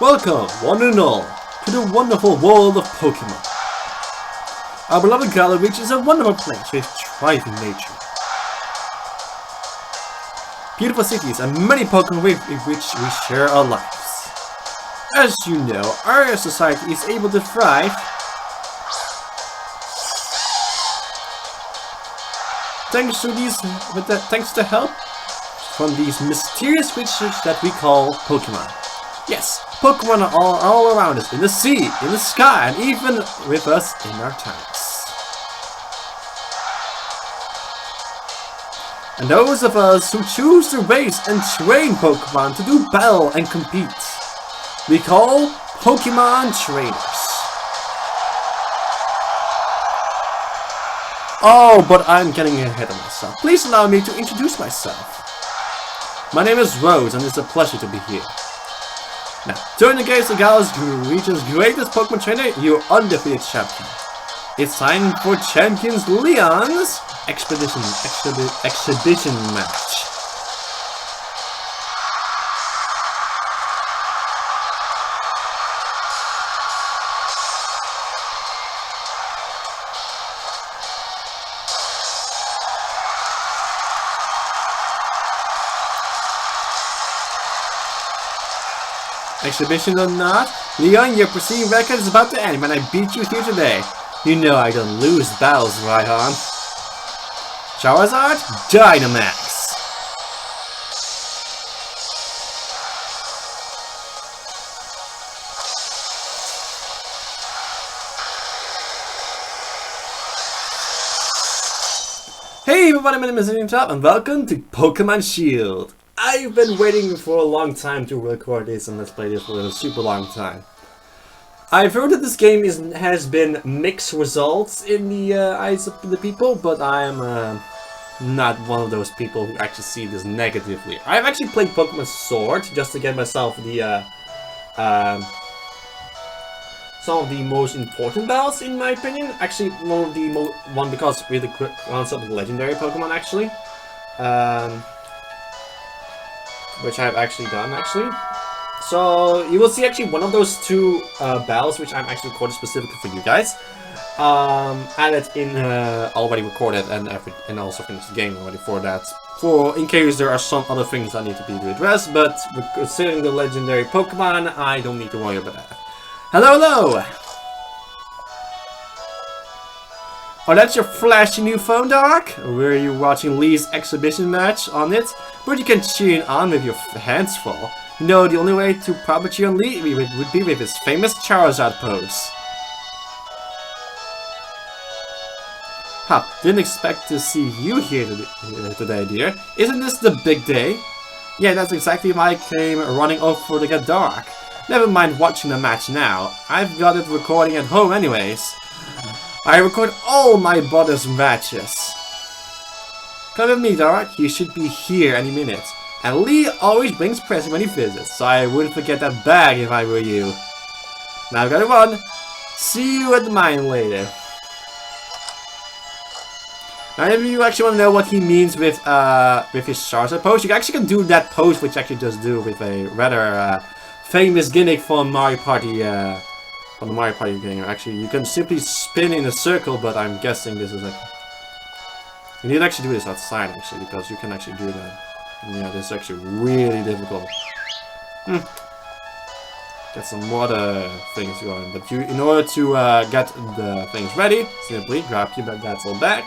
Welcome, one and all, to the wonderful world of Pokemon. Our beloved Galar Reach is a wonderful place with thriving nature, beautiful cities, and many Pokemon with which we share our lives. As you know, our society is able to thrive thanks to help from these mysterious creatures that we call Pokemon. Yes, Pokemon are all around us, in the sea, in the sky, and even with us in our tanks. And those of us who choose to raise and train Pokemon to do battle and compete, we call Pokemon trainers. Oh, but I'm getting ahead of myself. Please allow me to introduce myself. My name is Rose, and it's a pleasure to be here. Now, during the gates of Galar Reach's greatest Pokemon trainer, your undefeated champion. It's time for Champions Leon's exhibition match. Exhibition or not, Leon, your preceding record is about to end when I beat you here today. You know I don't lose battles, right on? Charizard, Dynamax! Hey everybody, my name is Top, and welcome to Pokemon Shield. I've been waiting for a long time to record this and let's play this for a super long time. I've heard that this game has been mixed results in the eyes of the people, but I am not one of those people who actually see this negatively. I've actually played Pokemon Sword just to get myself the some of the most important battles in my opinion. Actually, one because with the concept of legendary Pokemon actually. Which I've actually done, So, you will see actually one of those two battles, which I'm actually recorded specifically for you guys. Added in, already recorded and also finished the game already for that. In case there are some other things that need to be addressed, but considering the legendary Pokemon, I don't need to worry about that. Hello, hello! Oh, that's your flashy new phone, Doc? Were you watching Lee's exhibition match on it? But you can cheer on with your hands full. You know, the only way to proper cheer on Lee would be with his famous Charizard pose. Didn't expect to see you here today, dear. Isn't this the big day? Yeah, that's exactly why I came running over to get Dark. Never mind watching the match now. I've got it recording at home anyways. I record all my brother's matches. Come with me, Dark. You should be here any minute. And Lee always brings presents when he visits, so I wouldn't forget that bag if I were you. Now I've got to run. See you at the mine later. Now if you actually want to know what he means with his Charizard pose, you actually can do that pose which actually does do with a rather famous gimmick from Mario Party. On the Mario Party game, actually, you can simply spin in a circle, but I'm guessing this is like... You need to actually do this outside, actually, because you can actually do that. And yeah, this is actually really difficult. Get some water things going, but in order to get the things ready, simply grab your battle back.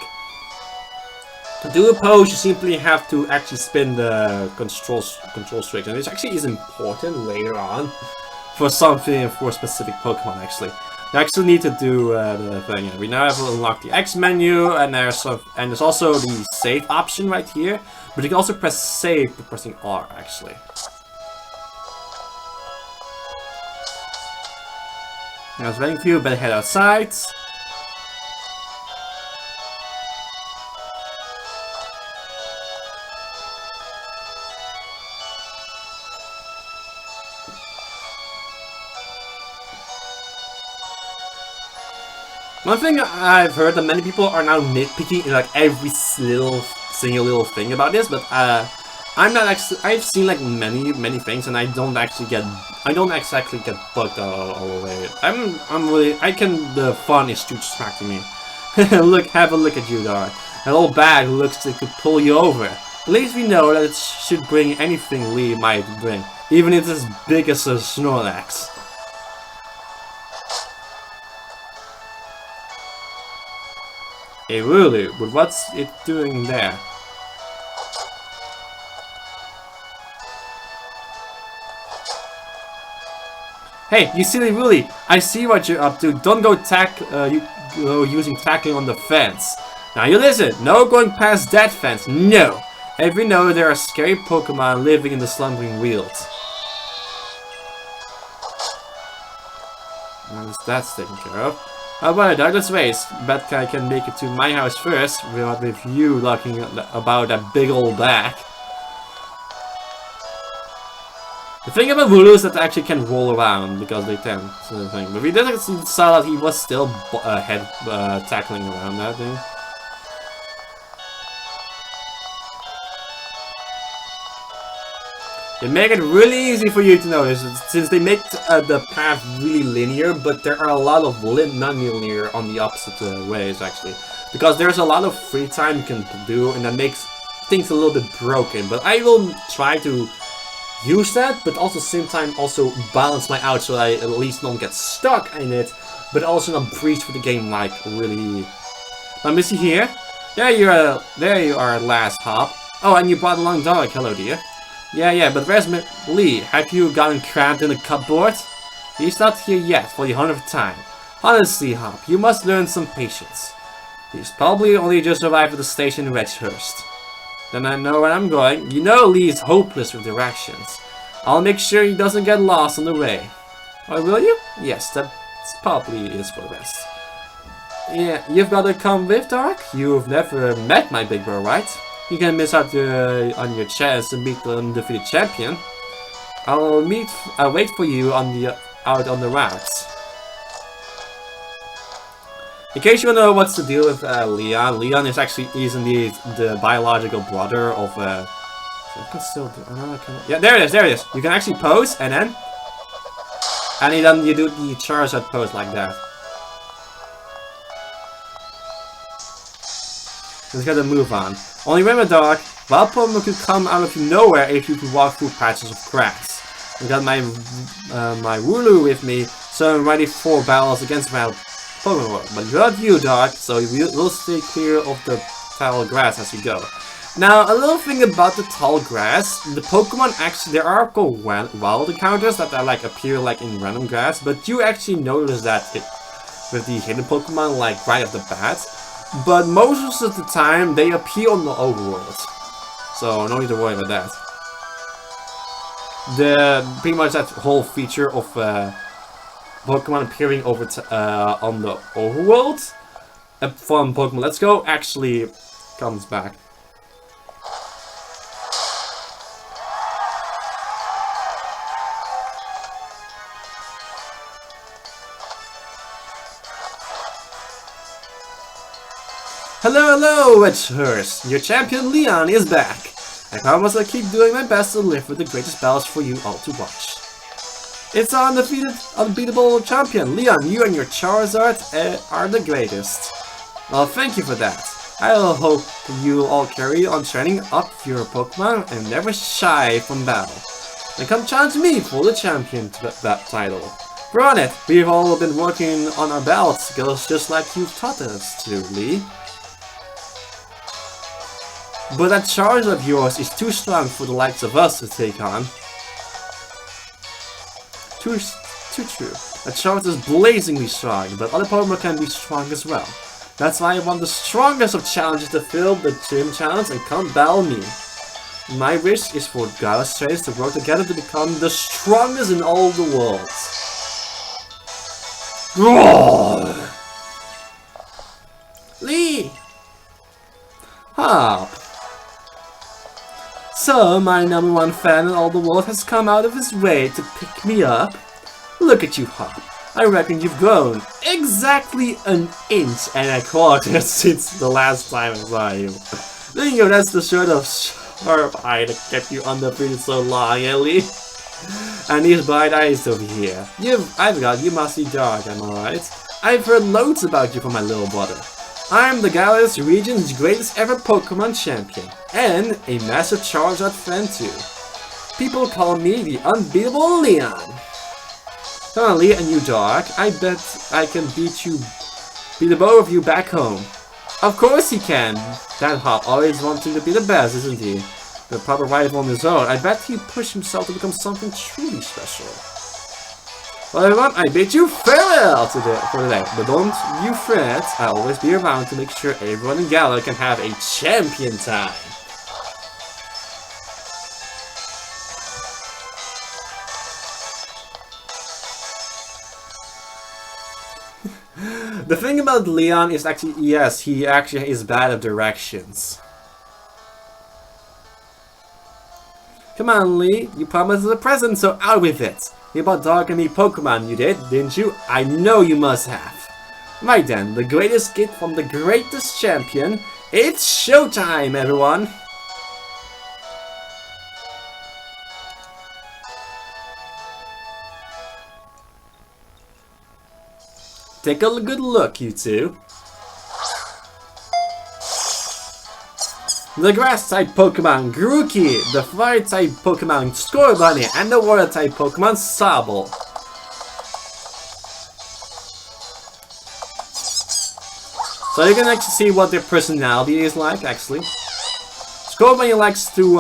To do a pose, you simply have to actually spin the control stick, and this actually is important later on. For something, for a specific Pokemon, actually. You actually need to do the thing. We now have unlocked the X menu, and there's also the save option right here. But you can also press save by pressing R, actually. Now it's waiting for you, better head outside. One thing I've heard that many people are now nitpicking in like every single little thing about this, but I'm not actually. I've seen like many things, and I don't actually get I don't exactly get bugged all the way. The fun is too distracting me. Have a look at you, Dark. That old bag looks like it could pull you over. At least we know that it should bring anything Lee might bring, even if it's as big as a Snorlax. Hey, really? But what's it doing there? Hey, you silly Woolly! I see what you're up to. Don't go using tackling on the fence. Now you listen, no going past that fence, no! Every know there are scary Pokemon living in the slumbering fields. That's taken care of. How about a Douglas Race? Bet I can make it to my house first, with you talking about that big old back. The thing about Wooloo is that they actually can roll around because they tend to thing. But we did saw that he was still tackling around that thing. They make it really easy for you to notice, since they make the path really linear, but there are a lot of non-linear on the opposite ways, actually. Because there's a lot of free time you can do, and that makes things a little bit broken. But I will try to use that, but also at the same time also balance my out so I at least don't get stuck in it, but also not breeze through the game like really. Now, Missy here. There you are at last, Hop. Oh, and you brought along Dog. Hello, dear. Yeah, but where's Lee? Have you gotten cramped in the cupboard? He's not here yet for the 100th time. Honestly, Hop, you must learn some patience. He's probably only just arrived at the station in Wedgehurst. Then I know where I'm going. You know Lee's hopeless with directions. I'll make sure he doesn't get lost on the way. Oh, will you? Yes, that probably is for the best. Yeah, you've got to come with, Dark. You've never met my big bro, right? You can miss out on your chance to meet the undefeated champion. I'll wait for you out on the routes. In case you want to know what's the deal with Leon, Leon is indeed the biological brother of I can still do. Yeah, there it is. You can actually pose and then you do the Charizard pose like that. Just gotta move on. Only remember, Dark, wild Pokemon could come out of nowhere if you could walk through patches of grass. I got my Wooloo with me, so I'm ready for battles against wild Pokemon. But not you, Dark, so we'll stay clear of the tall grass as we go. Now, a little thing about the tall grass, the Pokemon actually, there are wild encounters that are appear in random grass, but you actually notice that with the hidden Pokemon right off the bat. But most of the time, they appear on the overworld. So, no need to worry about that. Pretty much that whole feature of Pokemon appearing on the overworld from Pokemon Let's Go actually comes back. Hello, Wedgehurst! Your champion Leon is back! I promise I'll keep doing my best to live with the greatest battles for you all to watch. It's our unbeatable champion, Leon. You and your Charizard are the greatest. Well, thank you for that. I'll hope you all carry on training up your Pokemon and never shy from battle. And come challenge me for the champion title. We're on it! We've all been working on our battle skills just like you've taught us to, Lee. But that Charizard of yours is too strong for the likes of us to take on. Too true. That Charizard is blazingly strong, but other Pokemon can be strong as well. That's why I want the strongest of challenges to fill the gym challenge and come battle me. My wish is for Gallus trainers to work together to become the strongest in all the worlds. Roar! Lee! Hop! So, my #1 fan in all the world has come out of his way to pick me up. Look at you, Hop. I reckon you've grown exactly an inch and a quarter since the last time I saw you. Bingo, that's the sort of sharp eye that kept you undefeated so long, Ellie. And these bright eyes over here. I've got you must be dark, am I right? I've heard loads about you from my little brother. I'm the Galar region's greatest ever Pokemon champion, and a massive Charizard fan too. People call me the unbeatable Leon. Come on, Leon, and you, Dark. I bet I can beat the both of you back home. Of course he can. That Hop always wanting to be the best, isn't he? The proper rival on his own. I bet he pushed himself to become something truly special. Well, everyone, I bid you farewell for today. But don't you fret. I'll always be around to make sure everyone in Galar can have a champion time. The thing about Leon is actually, yes, he actually is bad at directions. Come on, Lee, you promised us a present, so out with it. You bought Dark and me Pokemon, you did, didn't you? I know you must have. Right then, the greatest gift from the greatest champion. It's showtime, everyone! Take a good look, you two. The Grass-type Pokemon Grookey, the Fire-type Pokemon Scorbunny, and the Water-type Pokemon Sobble. So you can actually see what their personality is like, actually. Scorbunny likes to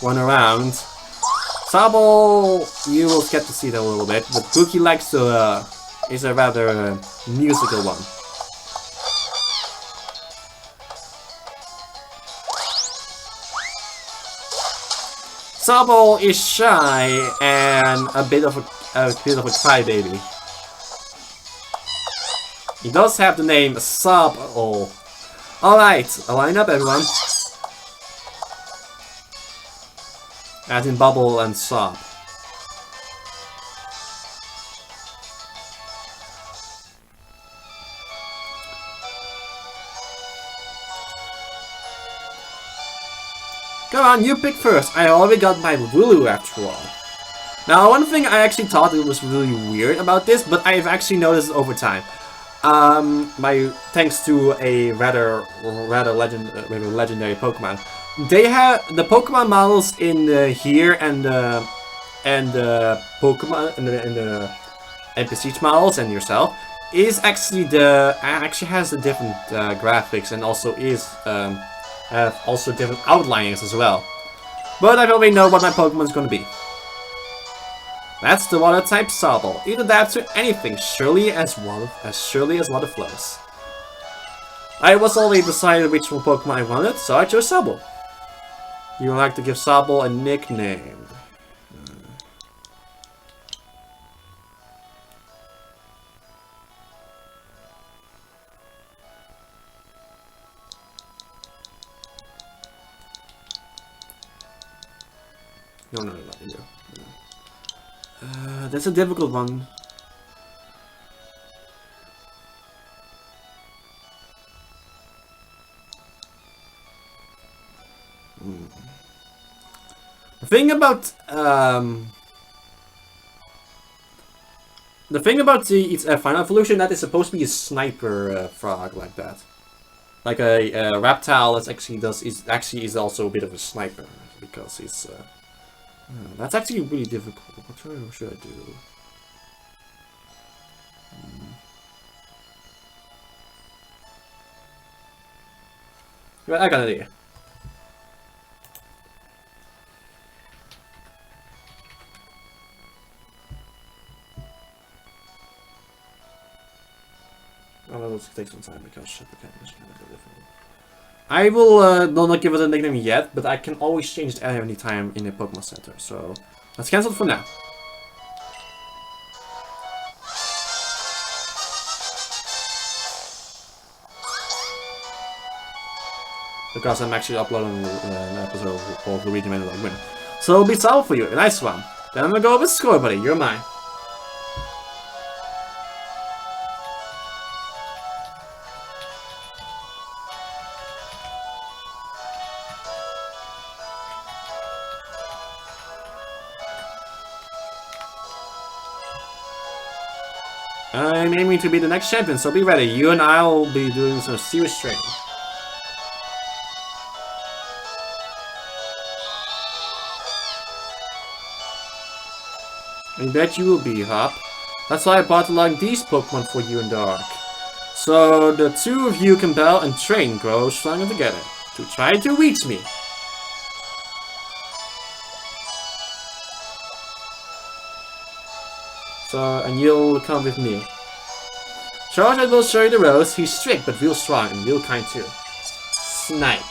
run around. Sobble, you will get to see that a little bit, but Grookey likes to is a rather musical one. Sobble is shy and a bit of a crybaby. He does have the name Sobble. Alright, line up everyone. As in Bubble and Sob. Come on, you pick first. I already got my Wooloo after all. Now, one thing I actually thought it was really weird about this, but I've actually noticed over time. Thanks to a rather legendary Pokemon. They have the Pokemon models in here and Pokemon and the NPC models and yourself is actually actually has the different graphics and also is have also different outlinings as well. But I already know what my Pokemon's gonna be. That's the water type Sobble. It adapts to anything surely as water flows. I was already decided which one Pokemon I wanted, so I chose Sobble. You would like to give Sobble a nickname. No. That's a difficult one. The thing about its final evolution, that is supposed to be a sniper frog like that. Like a reptile that actually is also a bit of a sniper because it's that's actually really difficult. What should I do? Right, I got an idea. Oh, let's take some time because shit, the camera's kind of difficult. I will not give it a nickname yet, but I can always change it at any time in the Pokemon Center. So let's cancel it for now. Because I'm actually uploading an episode of Luigi Man Like Win. So it'll be solved for you, a nice one. Then I'm gonna go with Scorbunny, you're mine. I'm aiming to be the next champion, so be ready. You and I will be doing some serious training. I bet you will be, Hop. That's why I bought along these Pokemon for you and Dark. So the two of you can battle and train, grow stronger together, to try to reach me. So, and you'll come with me. Charizard will show you the ropes. He's strict but real strong and real kind too. Snipe.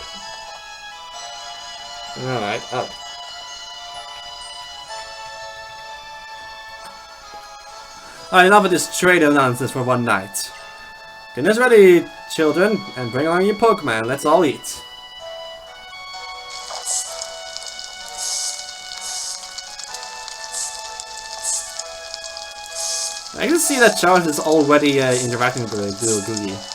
Alright, up. Alright, enough of this trader nonsense for one night. Dinner's ready, children, and bring along your Pokemon. Let's all eat. I can see that Charizard is already interacting with the little Googie.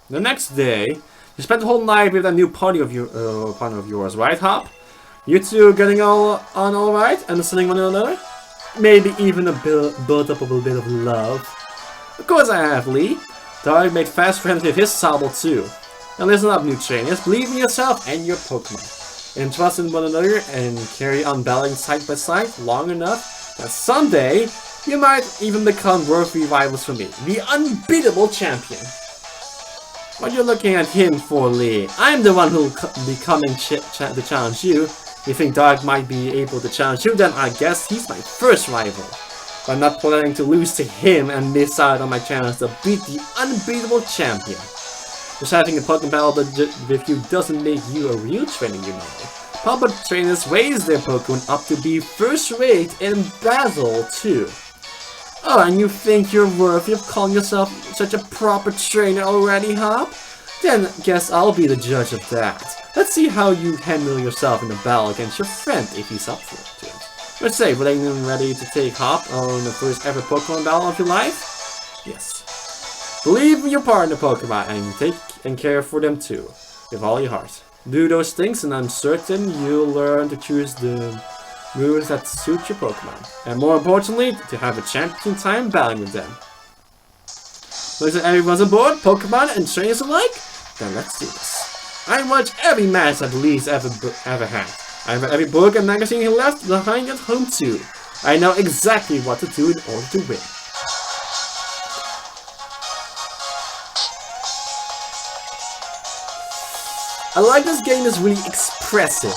The next day, you spent the whole night with a new partner of yours, right, Hop? You two getting on all right, understanding one another? Maybe even build up a little bit of love. Of course I have, Lee. Dark made fast friends with his Sobble too. Now listen up, new trainers. Believe in yourself and your Pokemon, and trust in one another, and carry on battling side by side long enough that someday you might even become worthy rivals for me, the unbeatable champion. What you're looking at him for, Lee? I'm the one who'll be coming to challenge you. You think Dark might be able to challenge you? Then I guess he's my first rival. But I'm not planning to lose to him and miss out on my chance to beat the unbeatable champion. Just having a Pokemon battle with you doesn't make you a real trainer, you know. Proper trainers raise their Pokemon up to be first rate in battle too. Oh, and you think you're worthy of calling yourself such a proper trainer already, Hop? Then guess I'll be the judge of that. Let's see how you handle yourself in a battle against your friend if he's up for it. Let's say, ready to take Hop on the first ever Pokemon battle of your life? Yes. Believe in your partner Pokemon and take care for them too, with all your heart. Do those things and I'm certain you'll learn to choose the moves that suit your Pokemon. And more importantly, to have a champion time battling with them. Looks like everyone's on board, Pokemon and trainers alike? Then let's do this. I watch every match that Lee's ever had. I have every book and magazine he left behind at home too. I know exactly what to do in order to win. I like this game is really expressive.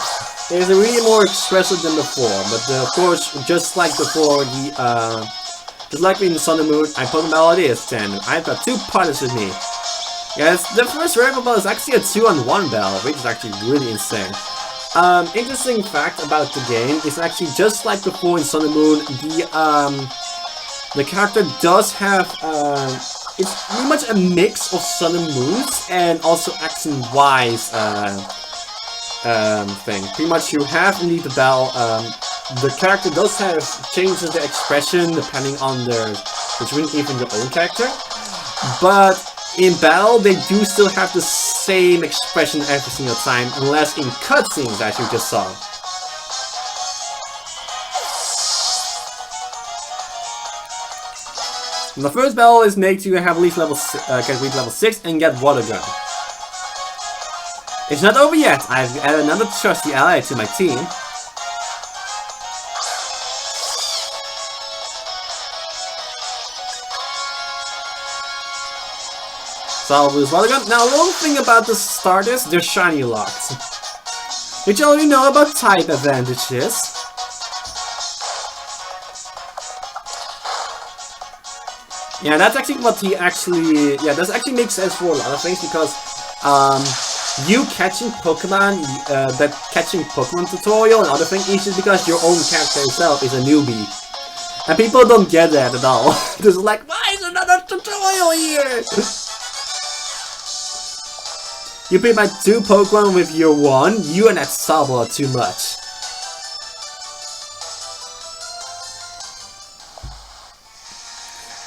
It is really more expressive than before, but of course, just like before, just like in the Sun and Moon, I Pokemon Battle it is, and I've got two partners with me. Yes, the first rival battle is actually a 2-on-1 battle, which is actually really insane. Interesting fact about the game is actually just like before in Sun and Moon, the character does have, it's pretty much a mix of Sun and Moons and also X and Y's, thing. Pretty much you have indeed the battle, the character does have changes the expression depending on between even your own character, but in battle, they do still have the same expression every single time, unless in cutscenes, as you just saw. And the first battle is made to have at least level 6 and get Water Gun. It's not over yet. I've added another trusty ally to my team. So I'll lose Water Gun. Now, a little thing about the starters, they're shiny locked. Did you already know about type advantages? Yeah, that's actually what he actually... Yeah, that actually makes sense for a lot of things, because you catching Pokemon, that catching Pokemon tutorial and other things is just because your own character itself is a newbie. And people don't get that at all. They're like, why is another tutorial here? You beat my 2 Pokemon with your 1, you and that Sobble are too much.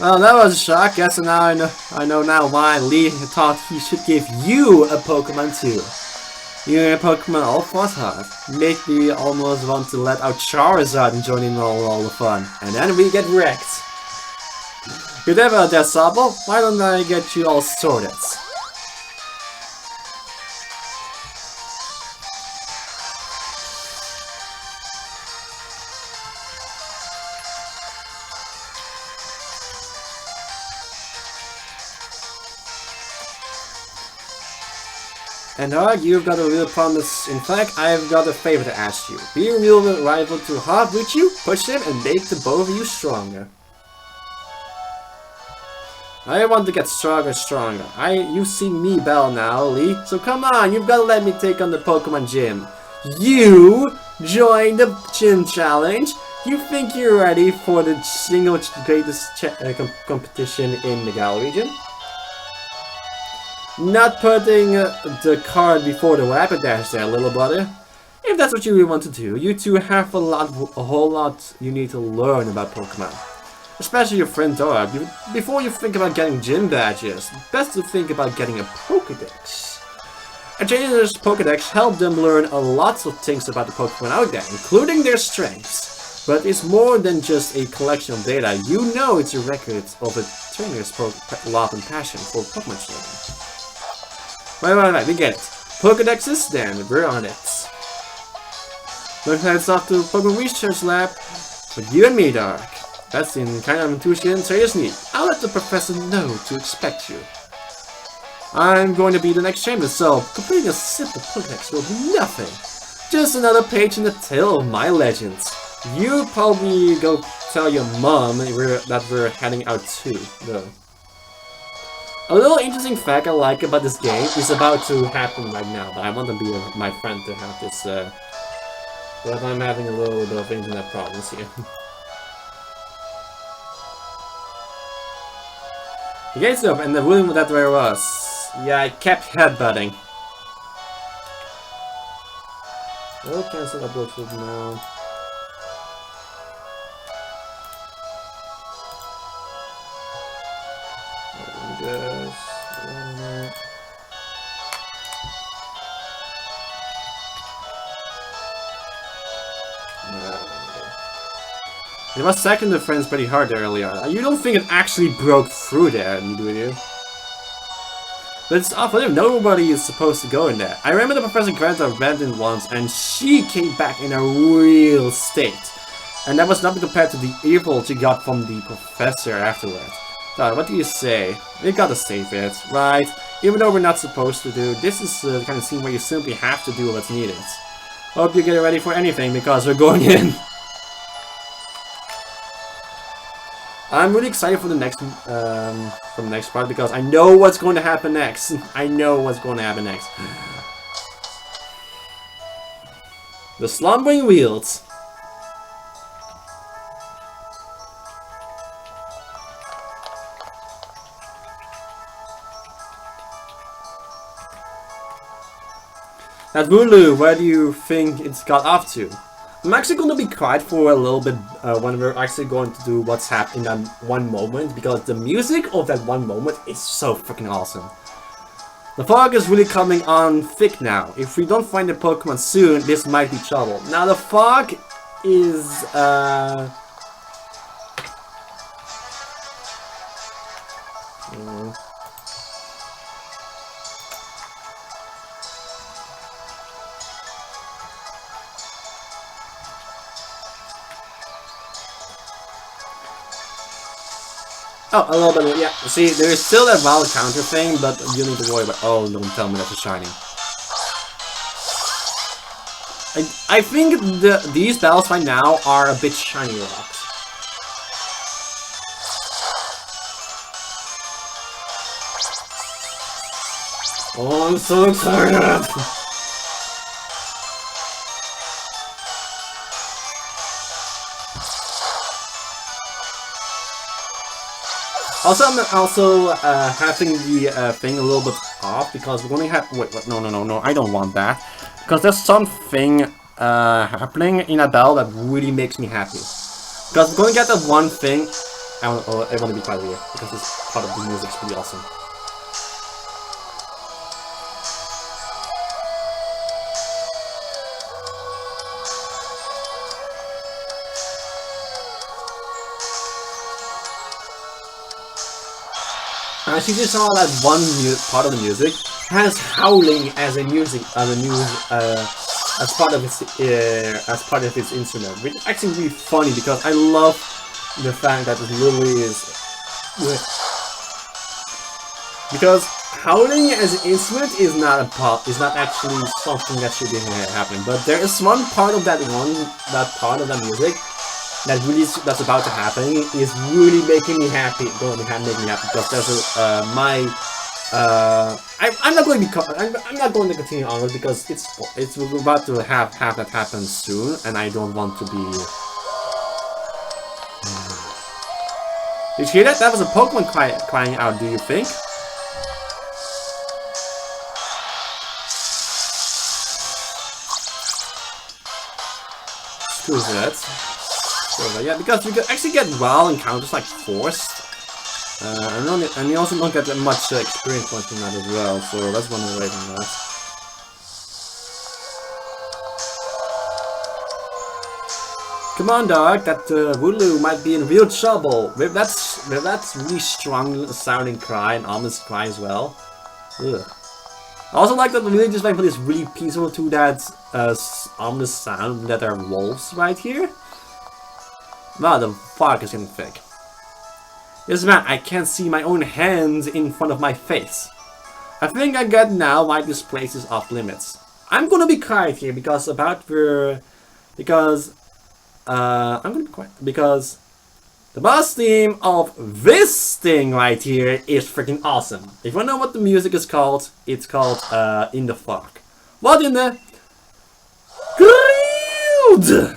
Well, that was a shock. Guess now I know now why Lee thought he should give you a Pokemon too. You and Pokemon all fought hard. Make me almost want to let out Charizard and join in all the fun. And then we get wrecked. You're never there, Sobble. Why don't I get you all sorted? And you've got a real promise. In fact, I've got a favor to ask you. Be a real rival to Hop with you, push him, and make the both of you stronger. I want to get stronger and stronger. You've seen me battle now, Lee. So come on, you've got to let me take on the Pokemon Gym. You join the Gym Challenge? You think you're ready for the single greatest competition in the Galar region? Not putting the cart before the Rapidash there, little brother. If that's what you really want to do, you two have a whole lot you need to learn about Pokemon. Especially your friend Dora. Before you think about getting gym badges, best to think about getting a Pokedex. A trainer's Pokedex helps them learn a lot of things about the Pokemon out there, including their strengths. But it's more than just a collection of data. You know it's a record of a trainer's love and passion for Pokemon training. Right, we get it. Pokedexes, then we're on it. Let's head off to Pokemon Research Lab with you and me, Dark. That's in kind of intuition, serious need. I'll let the professor know to expect you. I'm going to be the next chamber, so completing a simple Pokedex will be nothing. Just another page in the tale of my legends. You probably go tell your mom that we're heading out too, though. A little interesting fact I like about this game is about to happen right now, but I want to be my friend to have this, but I'm having a little bit of internet problems here. The gate's up, and the room that where it was. Yeah, I kept headbutting. Oh, cancel upload for now. It was second the friends pretty hard earlier. You don't think it actually broke through there, do you? But it's off limits. Nobody is supposed to go in there. I remember the Professor Granta went in once and she came back in a real state. And that was nothing compared to the evil she got from the Professor afterward. So, what do you say? We gotta save it, right? Even though we're not supposed to do, this is the kind of scene where you simply have to do what's needed. Hope you get ready for anything because we're going in. I'm really excited for the next part because I know what's going to happen next. I know what's going to happen next. The Slumbering Wheels. That Wooloo, where do you think it's got off to? I'm actually going to be quiet for a little bit when we're actually going to do what's happening in that one moment, because the music of that one moment is so freaking awesome. The fog is really coming on thick now. If we don't find the Pokemon soon, this might be trouble. Now the fog is oh, a little bit, yeah. See, there is still that wild counter thing, but you need to worry about. Oh, don't tell me that's a shiny. I think these battles right now are a bit shiny rocks. Oh, I'm so excited! Also, I'm also having the thing a little bit off because we're going to have. Wait, no, I don't want that. Because there's something happening in a battle that really makes me happy. Because we're going to get that one thing. I want to be quiet here because this part of the music is pretty awesome. As you just saw, that one part of the music has howling as a as part of its instrument, which is actually really funny because I love the fact that it literally is because howling as an instrument is not actually something that should be happening. But there is one part of that part of the music that's about to happen is really making me happy. Going to make me happy because there's I'm not going to continue on it because it's about to have that happen soon, and I don't want to be. Did you hear that? That was a Pokemon crying out. Do you think? Screw that. So, yeah, because we actually get wild encounters like Force. And you also don't get that much experience points from that as well, so that's one away from that. Come on, dog, that Wooloo might be in real trouble. That's really strong sounding cry and ominous cry as well. Ugh. I also like that the villagers went for this really peaceful to that ominous sound that there are wolves right here. Wow, the fog is getting thick. Yes, man, I can't see my own hands in front of my face. I think I get now why this place is off limits. I'm gonna be quiet here because I'm gonna be quiet because the boss theme of this thing right here is freaking awesome. If you know what the music is called, it's called In the Fog. What in the Guild?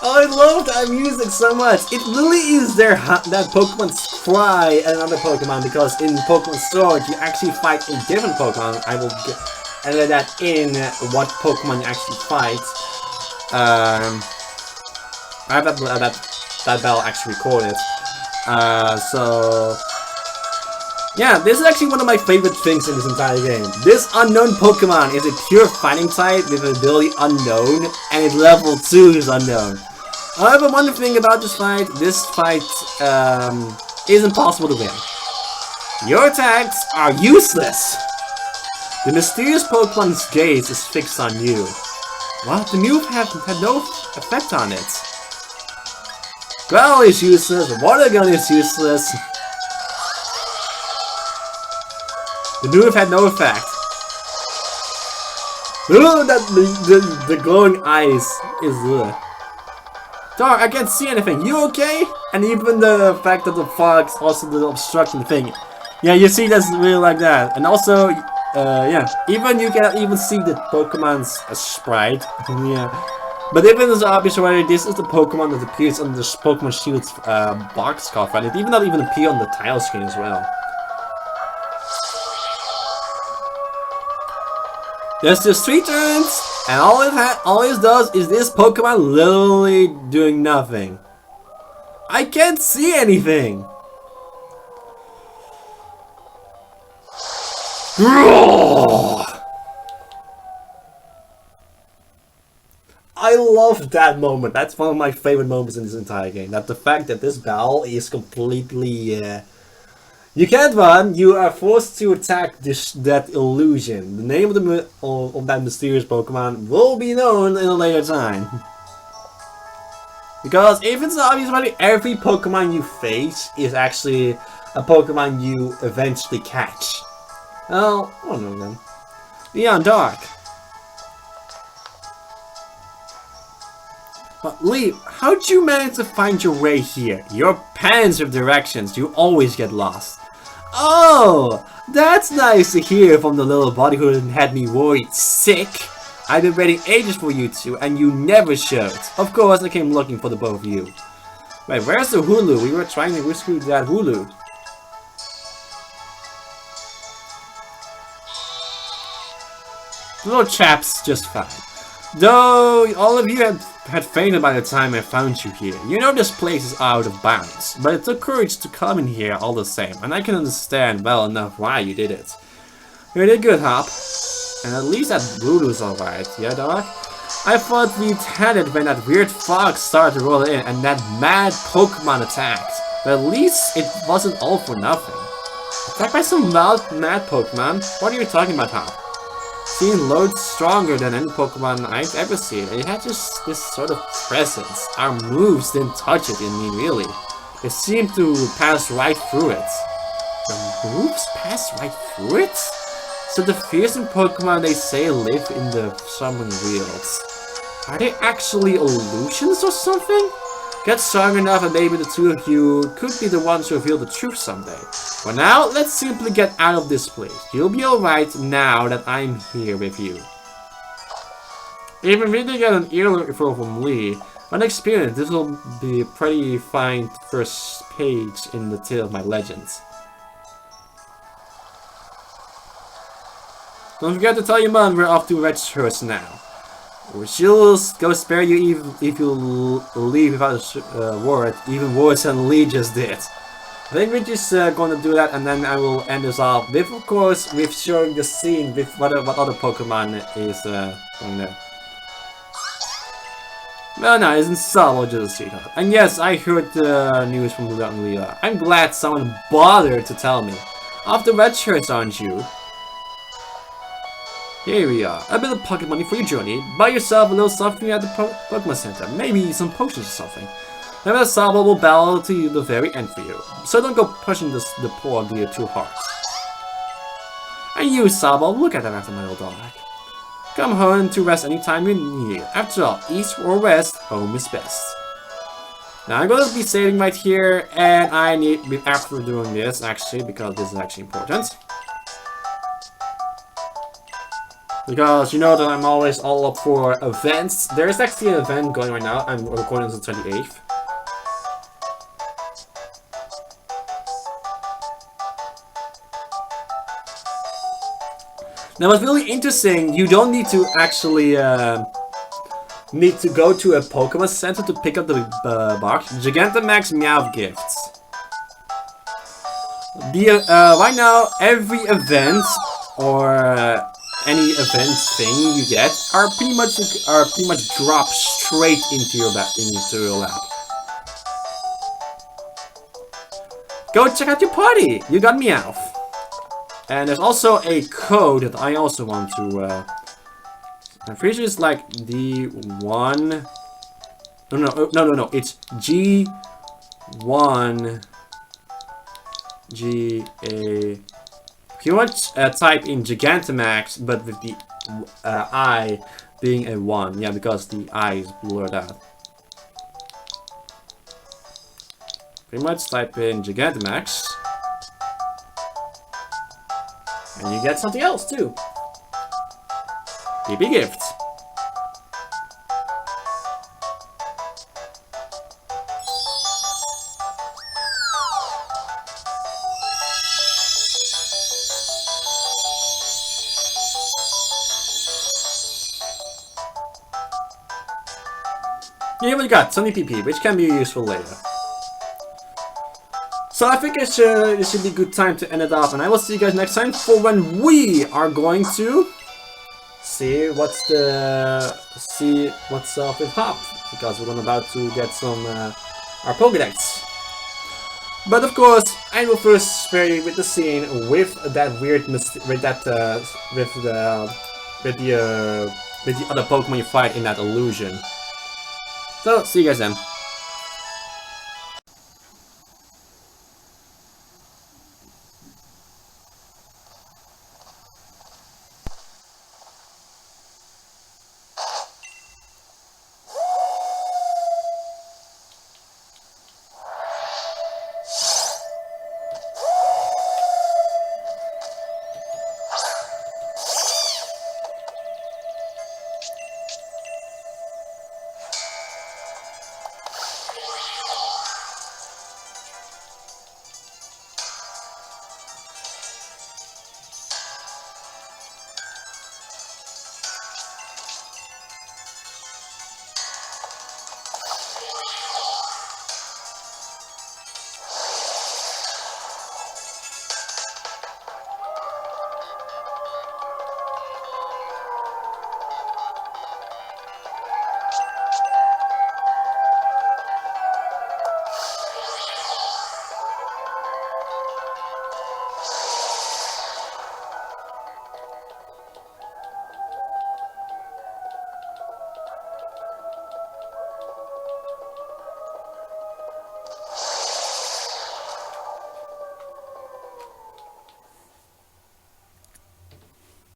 Oh, I love that music so much. It really is that Pokemon's cry and another Pokemon, because in Pokemon Sword you actually fight a different Pokemon. I will edit that in what Pokemon you actually fight. I have that battle actually recorded. So yeah, this is actually one of my favorite things in this entire game. This unknown Pokemon is a pure fighting type with an ability unknown, and its level 2 is unknown. However, one thing about this fight is impossible to win. Your attacks are useless. The mysterious Pokemon's gaze is fixed on you. What? The move had no effect on it. Growl is useless, Water Gun is useless. The move had no effect. Ooh, the glowing eyes is ugh. Dog, I can't see anything. You okay? And even the fact that the fog's also the obstructing thing. Yeah, you see that's really like that. And also, yeah, even you can even see the Pokemon's sprite. Yeah. But even it's obvious already, this is the Pokemon that appears on the Pokemon Shield's box cover, and it even not even appear on the title screen as well. There's just 3 turns, and all it does is this Pokemon literally doing nothing. I can't see anything. I love that moment. That's one of my favorite moments in this entire game. That the fact that this battle is completely... you can't run. You are forced to attack that illusion. The name of that mysterious Pokemon will be known in a later time. Because if it's obvious about it, every Pokemon you face is actually a Pokemon you eventually catch. Well, one of them. Beyond Dark. But Lee, how'd you manage to find your way here? You're pants of directions, you always get lost. Oh, that's nice to hear from the little body who had me worried sick. I've been waiting ages for you two, and you never showed. Of course, I came looking for the both of you. Wait, where's the Hulu? We were trying to rescue that Hulu. The little chap's just fine. Though all of you had fainted by the time I found you here. You know this place is out of bounds, but it took courage to come in here all the same, and I can understand well enough why you did it. You did good, Hop. And at least that Voodoo's alright, yeah, Doc? I thought we'd had it when that weird fog started to roll in and that mad Pokemon attacked. But at least it wasn't all for nothing. Attacked by some mad Pokemon? What are you talking about, Hop? Seemed loads stronger than any Pokemon I've ever seen. It had just this sort of presence. Our moves didn't touch it, really. It seemed to pass right through it. The moves pass right through it? So the fearsome Pokemon they say live in the Summoning Fields. Are they actually illusions or something? Get strong enough and maybe the two of you could be the ones to reveal the truth someday. For now, let's simply get out of this place. You'll be alright now that I'm here with you. Even if they get an earful from Lee, on experience, this will be a pretty fine first page in the tale of my legends. Don't forget to tell your mom we're off to Redshurst now. She'll go spare you if you leave without a word, even worse than Lee just did. I think we're just going to do that, and then I will end this off with, of course, with showing the scene with what other Pokemon is going there. Well, no, isn't Sabo just a sweetheart? And yes, I heard the news from Lula and Leela. I'm glad someone bothered to tell me. Off to Redshurst, aren't you? Here we are. A bit of pocket money for your journey. Buy yourself a little something at the Pokemon Center. Maybe some potions or something. Maybe the Sabo will battle to the very end for you. So don't go pushing the poor deer too hard. And you, Sabo, look at that after my old dog. Come home to rest anytime you need. After all, east or west, home is best. Now I'm going to be saving right here, and I need, after doing this actually, because this is actually important. Because you know that I'm always all up for events. There is actually an event going right now. I'm recording on the 28th. Now what's really interesting, you don't need to actually go to a Pokemon Center to pick up the box. Gigantamax Meowth gifts. Right now, every event or any event thing you get are pretty much dropped straight into your lap. Go check out your party. You got Meowth. And there's also a code that I also want to. I'm pretty sure it's like D1. No. It's G1 GA. If you want type in Gigantamax, but with the I being a 1. Yeah, because the I is blurred out. Pretty much type in Gigantamax. And you get something else too. PP gifts. Here we got 20 PP, which can be useful later. So I think it should be a good time to end it off, and I will see you guys next time for when we are going to see what's up with Hop, because we're about to get some our Pokédex. But of course, I will first spare you with the scene with that weird with the other Pokemon you fight in that illusion. So see you guys then.